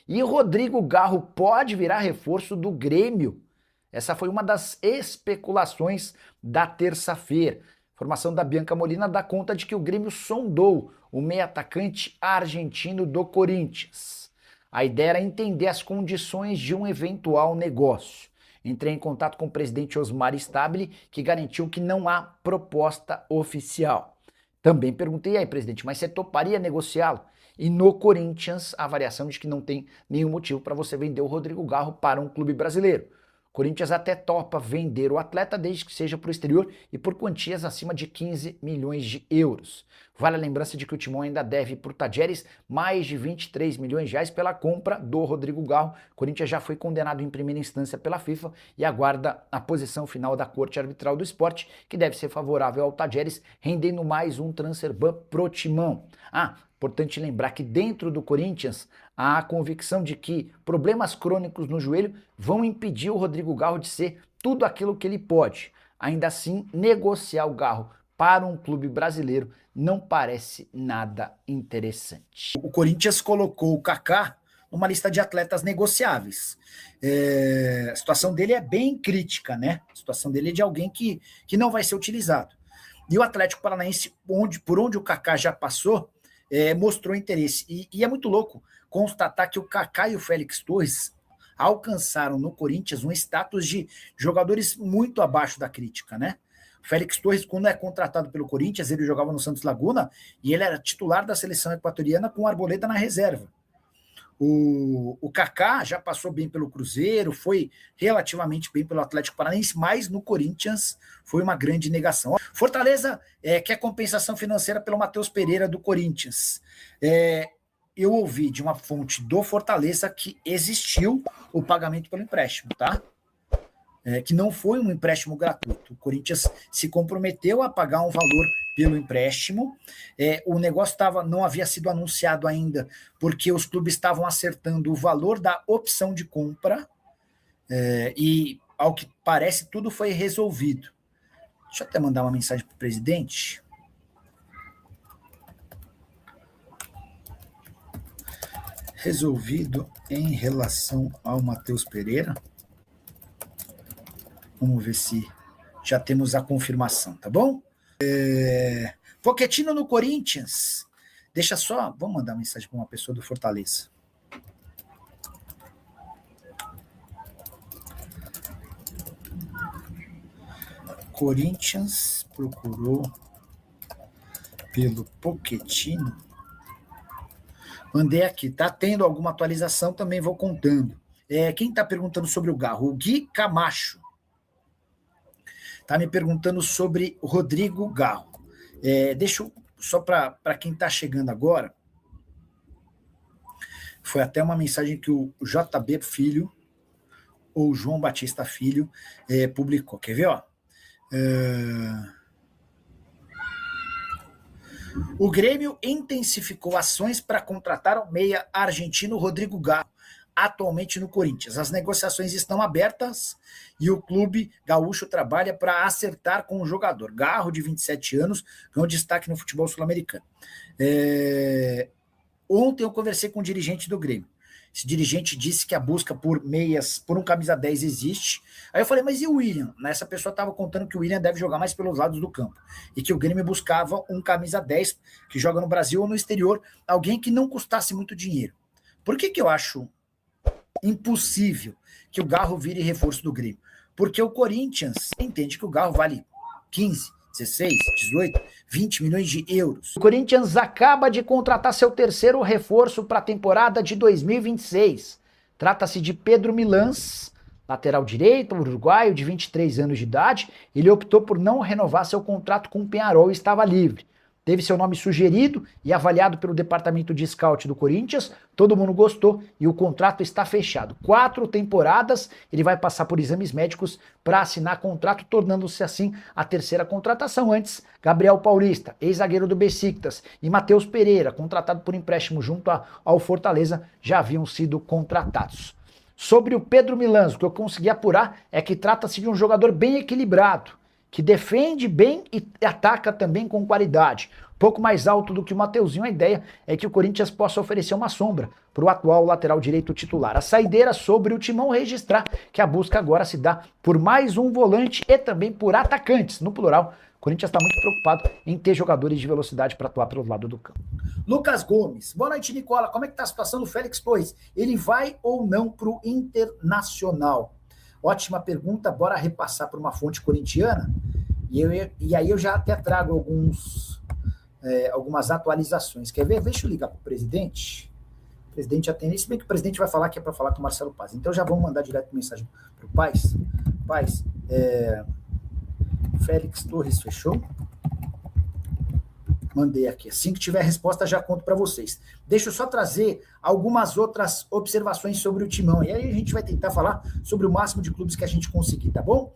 E Rodrigo Garro pode virar reforço do Grêmio? Essa foi uma das especulações da terça-feira. Informação da Bianca Molina dá conta de que o Grêmio sondou o meio-atacante argentino do Corinthians. A ideia era entender as condições de um eventual negócio. Entrei em contato com o presidente Osmar Stabile, que garantiu que não há proposta oficial. Também perguntei aí, presidente, mas você toparia negociá-lo? E no Corinthians, a avaliação de que não tem nenhum motivo para você vender o Rodrigo Garro para um clube brasileiro. O Corinthians até topa vender o atleta desde que seja para o exterior e por quantias acima de 15 milhões de euros. Vale a lembrança de que o Timão ainda deve para o Tadjeres mais de 23 milhões de reais pela compra do Rodrigo Garro. O Corinthians já foi condenado em primeira instância pela FIFA e aguarda a posição final da Corte Arbitral do Esporte, que deve ser favorável ao Tadjeres, rendendo mais um transfer ban pro Timão. Importante lembrar que dentro do Corinthians há a convicção de que problemas crônicos no joelho vão impedir o Rodrigo Garro de ser tudo aquilo que ele pode. Ainda assim, negociar o Garro para um clube brasileiro não parece nada interessante. O Corinthians colocou o Kaká numa lista de atletas negociáveis. A situação dele é bem crítica, né? A situação dele é de alguém que não vai ser utilizado. E o Atlético Paranaense, por onde o Kaká já passou, mostrou interesse. E é muito louco constatar que o Kaká e o Félix Torres alcançaram no Corinthians um status de jogadores muito abaixo da crítica, né? O Félix Torres, quando é contratado pelo Corinthians, ele jogava no Santos Laguna e ele era titular da seleção equatoriana com o Arboleda na reserva. O Kaká já passou bem pelo Cruzeiro, foi relativamente bem pelo Atlético Paranaense, mas no Corinthians foi uma grande negação. Fortaleza quer compensação financeira pelo Matheus Pereira do Corinthians. Eu ouvi de uma fonte do Fortaleza que existiu o pagamento pelo empréstimo, tá? Que não foi um empréstimo gratuito. O Corinthians se comprometeu a pagar um valor pelo empréstimo. O negócio não havia sido anunciado ainda, porque os clubes estavam acertando o valor da opção de compra, e, ao que parece, tudo foi resolvido. Deixa eu até mandar uma mensagem para o presidente. Resolvido em relação ao Matheus Pereira. Vamos ver se já temos a confirmação, tá bom? Pochettino no Corinthians. Deixa só, vamos mandar uma mensagem para uma pessoa do Fortaleza. Corinthians procurou pelo Pochettino. Mandei aqui, tá tendo alguma atualização, também vou contando. Quem está perguntando sobre o Garro? O Gui Camacho. Está me perguntando sobre o Rodrigo Garro. Deixa eu, só para quem está chegando agora, foi até uma mensagem que o JB Filho, ou João Batista Filho, publicou. Quer ver? O Grêmio intensificou ações para contratar o meia argentino Rodrigo Garro, atualmente no Corinthians. As negociações estão abertas e o clube gaúcho trabalha para acertar com o jogador. Garro, de 27 anos, ganhou destaque no futebol sul-americano. Ontem eu conversei com um dirigente do Grêmio. Esse dirigente disse que a busca por meias, por um camisa 10 existe. Aí eu falei, mas e o William? Essa pessoa estava contando que o William deve jogar mais pelos lados do campo. E que o Grêmio buscava um camisa 10 que joga no Brasil ou no exterior, alguém que não custasse muito dinheiro. Por que eu acho impossível que o Garro vire reforço do Grêmio? Porque o Corinthians entende que o Garro vale 15, 16, 18, 20 milhões de euros. O Corinthians acaba de contratar seu terceiro reforço para a temporada de 2026. Trata-se de Pedro Milans, lateral direito, uruguaio, de 23 anos de idade. Ele optou por não renovar seu contrato com o Peñarol e estava livre. Teve seu nome sugerido e avaliado pelo departamento de scout do Corinthians, todo mundo gostou e o contrato está fechado. 4 temporadas, ele vai passar por exames médicos para assinar contrato, tornando-se assim a terceira contratação. Antes, Gabriel Paulista, ex-zagueiro do Besiktas, e Matheus Pereira, contratado por empréstimo junto ao Fortaleza, já haviam sido contratados. Sobre o Pedro Milans, o que eu consegui apurar é que trata-se de um jogador bem equilibrado, que defende bem e ataca também com qualidade. pouco mais alto do que o Mateuzinho. A ideia é que o Corinthians possa oferecer uma sombra para o atual lateral direito titular. A saideira sobre o Timão registrar que a busca agora se dá por mais um volante e também por atacantes, no plural. O Corinthians está muito preocupado em ter jogadores de velocidade para atuar pelo lado do campo. Lucas Gomes. Boa noite, Nicola. Como é que está a situação do Félix Torres? Ele vai ou não para o Internacional? Ótima pergunta. Bora repassar para uma fonte corintiana. E aí eu já até trago algumas atualizações. Quer ver? Deixa eu ligar para o presidente. O presidente atende. Se bem que o presidente vai falar que é para falar com o Marcelo Paz. Então já vamos mandar direto mensagem para o Paz. Paz, Félix Torres fechou? Mandei aqui. Assim que tiver resposta, já conto para vocês. Deixa eu só trazer algumas outras observações sobre o Timão. E aí a gente vai tentar falar sobre o máximo de clubes que a gente conseguir, tá bom?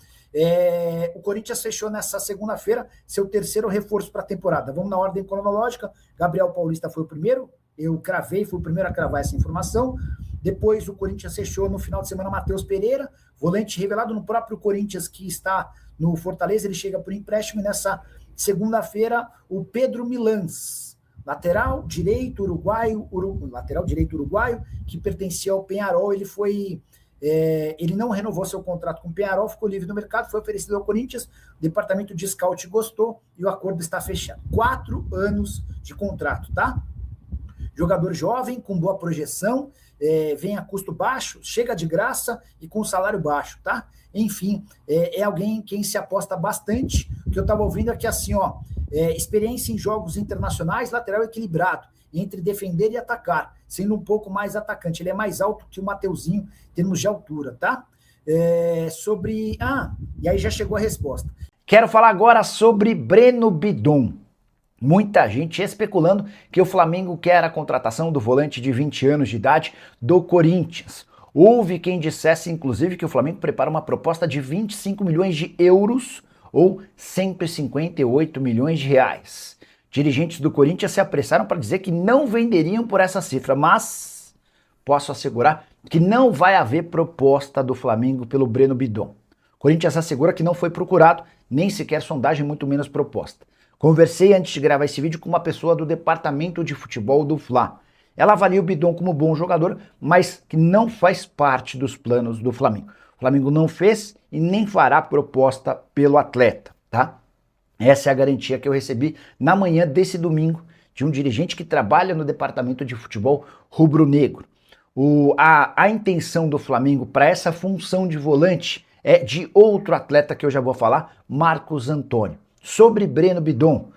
O Corinthians fechou nessa segunda-feira seu terceiro reforço para a temporada. Vamos na ordem cronológica. Gabriel Paulista foi o primeiro. Eu cravei, fui o primeiro a cravar essa informação. Depois o Corinthians fechou no final de semana Matheus Pereira, volante revelado no próprio Corinthians que está no Fortaleza. Ele chega por empréstimo e nessa segunda-feira, o Pedro Milans, lateral direito uruguaio, que pertencia ao Peñarol. Ele não renovou seu contrato com o Peñarol, ficou livre no mercado, foi oferecido ao Corinthians, o departamento de scout gostou e o acordo está fechado. 4 anos de contrato, tá? Jogador jovem, com boa projeção, vem a custo baixo, chega de graça e com salário baixo, tá? Enfim, é alguém quem se aposta bastante. O que eu estava ouvindo aqui assim, experiência em jogos internacionais, lateral equilibrado, entre defender e atacar, sendo um pouco mais atacante. Ele é mais alto que o Mateuzinho em termos de altura, tá? E aí já chegou a resposta. Quero falar agora sobre Breno Bidon. Muita gente especulando que o Flamengo quer a contratação do volante de 20 anos de idade do Corinthians. Houve quem dissesse, inclusive, que o Flamengo prepara uma proposta de 25 milhões de euros ou 158 milhões de reais. Dirigentes do Corinthians se apressaram para dizer que não venderiam por essa cifra, mas posso assegurar que não vai haver proposta do Flamengo pelo Breno Bidon. O Corinthians assegura que não foi procurado, nem sequer sondagem, muito menos proposta. Conversei antes de gravar esse vídeo com uma pessoa do departamento de futebol do Fla. Ela avalia o Bidon como bom jogador, mas que não faz parte dos planos do Flamengo. O Flamengo não fez e nem fará proposta pelo atleta, tá? Essa é a garantia que eu recebi na manhã desse domingo de um dirigente que trabalha no departamento de futebol rubro-negro. A intenção do Flamengo para essa função de volante é de outro atleta que eu já vou falar, Marcos Antônio. Sobre Breno Bidon,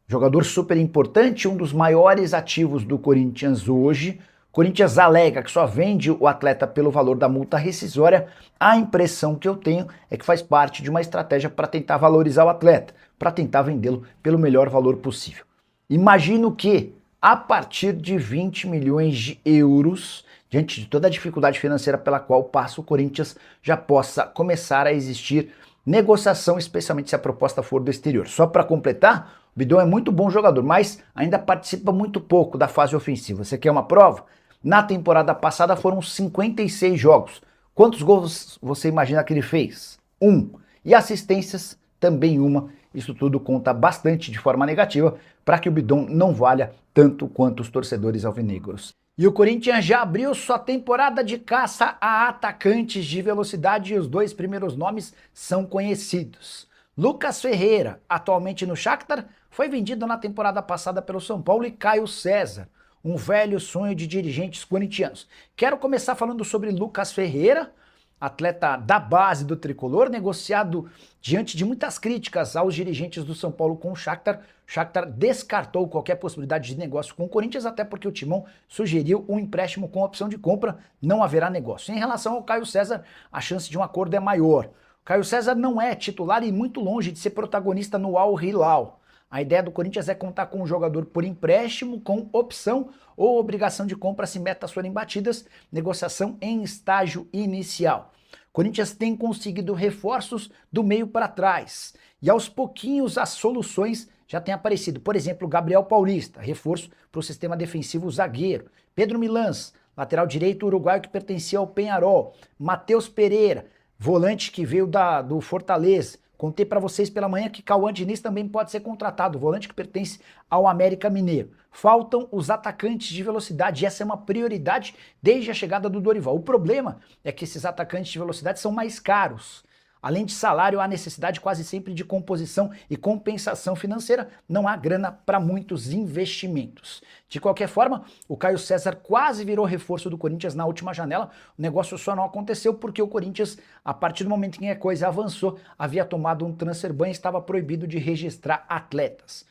jogador super importante, um dos maiores ativos do Corinthians hoje. O Corinthians alega que só vende o atleta pelo valor da multa rescisória. A impressão que eu tenho é que faz parte de uma estratégia para tentar valorizar o atleta, para tentar vendê-lo pelo melhor valor possível. Imagino que, a partir de 20 milhões de euros, diante de toda a dificuldade financeira pela qual passa o Corinthians, já possa começar a existir negociação, especialmente se a proposta for do exterior. Só para completar, o Bidon é muito bom jogador, mas ainda participa muito pouco da fase ofensiva. Você quer uma prova? Na temporada passada foram 56 jogos. Quantos gols você imagina que ele fez? 1. E assistências, também 1. Isso tudo conta bastante de forma negativa para que o Bidon não valha tanto quanto os torcedores alvinegros. E o Corinthians já abriu sua temporada de caça a atacantes de velocidade e os 2 primeiros nomes são conhecidos. Lucas Ferreira, atualmente no Shakhtar, foi vendido na temporada passada pelo São Paulo, e Caio César, um velho sonho de dirigentes corintianos. Quero começar falando sobre Lucas Ferreira, atleta da base do tricolor, negociado diante de muitas críticas aos dirigentes do São Paulo com o Shakhtar. O Shakhtar descartou qualquer possibilidade de negócio com o Corinthians, até porque o Timão sugeriu um empréstimo com opção de compra, não haverá negócio. Em relação ao Caio César, a chance de um acordo é maior. O Caio César não é titular e muito longe de ser protagonista no Al Hilal. A ideia do Corinthians é contar com um jogador por empréstimo, com opção ou obrigação de compra se metas forem batidas, negociação em estágio inicial. O Corinthians tem conseguido reforços do meio para trás e aos pouquinhos as soluções já têm aparecido. Por exemplo, Gabriel Paulista, reforço para o sistema defensivo zagueiro. Pedro Milans, lateral direito uruguaio que pertencia ao Peñarol. Matheus Pereira, volante que veio do Fortaleza. Contei para vocês pela manhã que Cauã Diniz também pode ser contratado, volante que pertence ao América Mineiro. Faltam os atacantes de velocidade, e essa é uma prioridade desde a chegada do Dorival. O problema é que esses atacantes de velocidade são mais caros. Além de salário, há necessidade quase sempre de composição e compensação financeira, não há grana para muitos investimentos. De qualquer forma, o Caio César quase virou reforço do Corinthians na última janela, o negócio só não aconteceu porque o Corinthians, a partir do momento em que a coisa avançou, havia tomado um transfer ban e estava proibido de registrar atletas.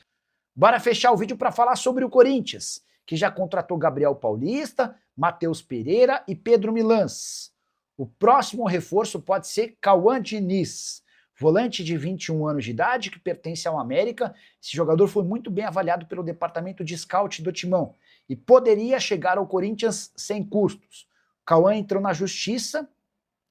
Bora fechar o vídeo para falar sobre o Corinthians, que já contratou Gabriel Paulista, Matheus Pereira e Pedro Milans. O próximo reforço pode ser Cauã Diniz, volante de 21 anos de idade, que pertence ao América. Esse jogador foi muito bem avaliado pelo departamento de scout do Timão e poderia chegar ao Corinthians sem custos. Cauã entrou na justiça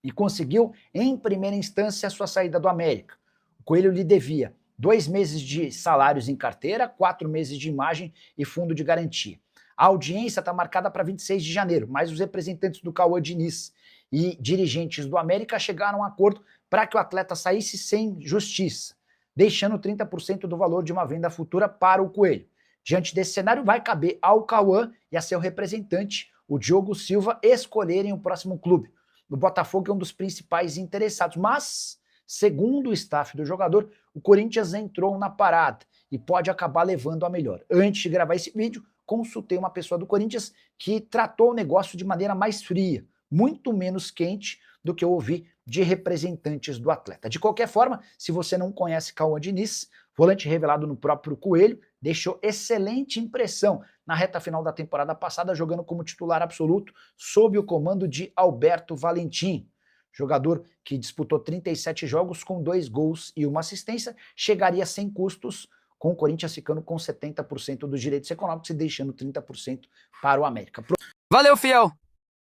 e conseguiu, em primeira instância, a sua saída do América. O Coelho lhe devia 2 meses de salários em carteira, 4 meses de imagem e fundo de garantia. A audiência está marcada para 26 de janeiro, mas os representantes do Cauã Diniz e dirigentes do América chegaram a um acordo para que o atleta saísse sem justiça, deixando 30% do valor de uma venda futura para o Coelho. Diante desse cenário, vai caber ao Cauã e a seu representante, o Diogo Silva, escolherem o próximo clube. O Botafogo é um dos principais interessados, mas, segundo o staff do jogador, o Corinthians entrou na parada e pode acabar levando a melhor. Antes de gravar esse vídeo, consultei uma pessoa do Corinthians que tratou o negócio de maneira mais fria, muito menos quente do que eu ouvi de representantes do atleta. De qualquer forma, se você não conhece Cauã Diniz, volante revelado no próprio Coelho, deixou excelente impressão na reta final da temporada passada, jogando como titular absoluto sob o comando de Alberto Valentim. Jogador que disputou 37 jogos com 2 gols e 1 assistência, chegaria sem custos, com o Corinthians ficando com 70% dos direitos econômicos e deixando 30% para o América. Valeu, fiel!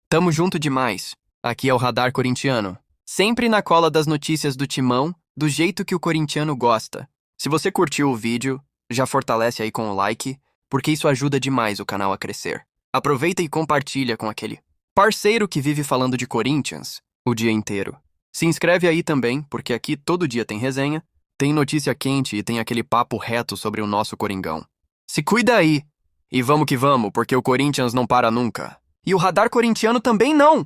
Tamo junto demais. Aqui é o Radar Corintiano. Sempre na cola das notícias do Timão, do jeito que o corintiano gosta. Se você curtiu o vídeo, já fortalece aí com o like, porque isso ajuda demais o canal a crescer. Aproveita e compartilha com aquele parceiro que vive falando de Corinthians o dia inteiro. Se inscreve aí também, porque aqui todo dia tem resenha, tem notícia quente e tem aquele papo reto sobre o nosso Coringão. Se cuida aí! E vamos que vamos, porque o Corinthians não para nunca. E o Radar Corintiano também não!